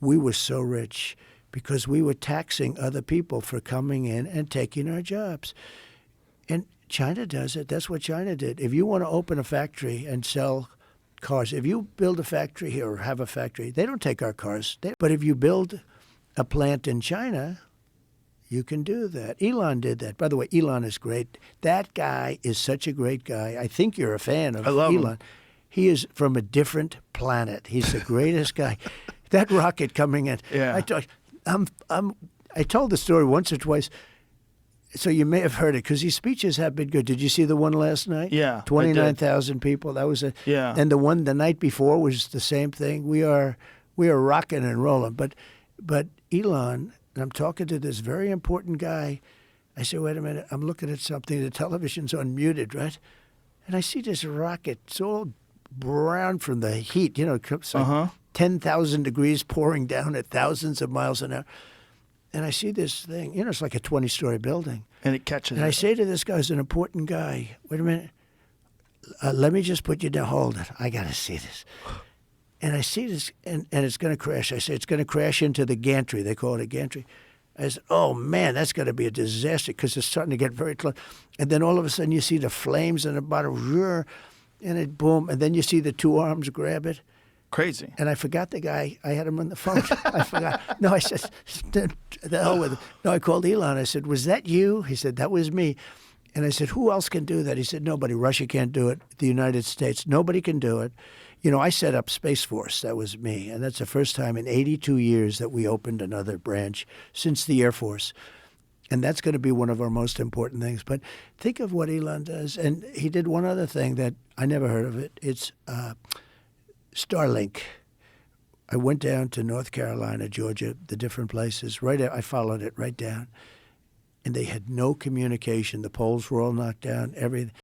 we were so rich because we were taxing other people for coming in and taking our jobs. And China does it. That's what China did. If you want to open a factory and sell cars, if you build a factory here or have a factory, they don't take our cars. But if you build a plant in China, you can do that. Elon did that. By the way, Elon is great. That guy is such a great guy. I think you're a fan of I love Elon. him. He is from a different planet. He's the greatest guy. That rocket coming in. Yeah. I told the story once or twice, so you may have heard it because these speeches have been good. Did you see the one last night? Yeah, I did. 29,000 people. That was Yeah. And the one the night before was the same thing. We are rocking and rolling. But Elon, and I'm talking to this very important guy. I said, wait a minute. I'm looking at something. The television's unmuted, right? And I see this rocket. It's all brown from the heat. You know, it's like 10,000 degrees pouring down at thousands of miles an hour. And I see this thing. You know, it's like a 20-story building. And it catches And I it. say to this guy, who's an important guy, wait a minute. Let me just put you down. Hold it. I got to see this. And I see this, and it's going to crash. I say, it's going to crash into the gantry. They call it a gantry. I said, oh, man, that's going to be a disaster because it's starting to get very close. And then all of a sudden you see the flames in the bottom, and it boom. And then you see the two arms grab it. Crazy. And I forgot the guy. I had him on the phone. I forgot. No, I said, the hell with it. No, I called Elon. I said, was that you? He said, that was me. And I said, who else can do that? He said, nobody. Russia can't do it. The United States. Nobody can do it. You know, I set up Space Force. That was me. And that's the first time in 82 years that we opened another branch since the Air Force. And that's going to be one of our most important things. But think of what Elon does. And he did one other thing that I never heard of it. It's Starlink. I went down to North Carolina, Georgia, the different places. I followed it right down. And they had no communication. The poles were all knocked down, everything.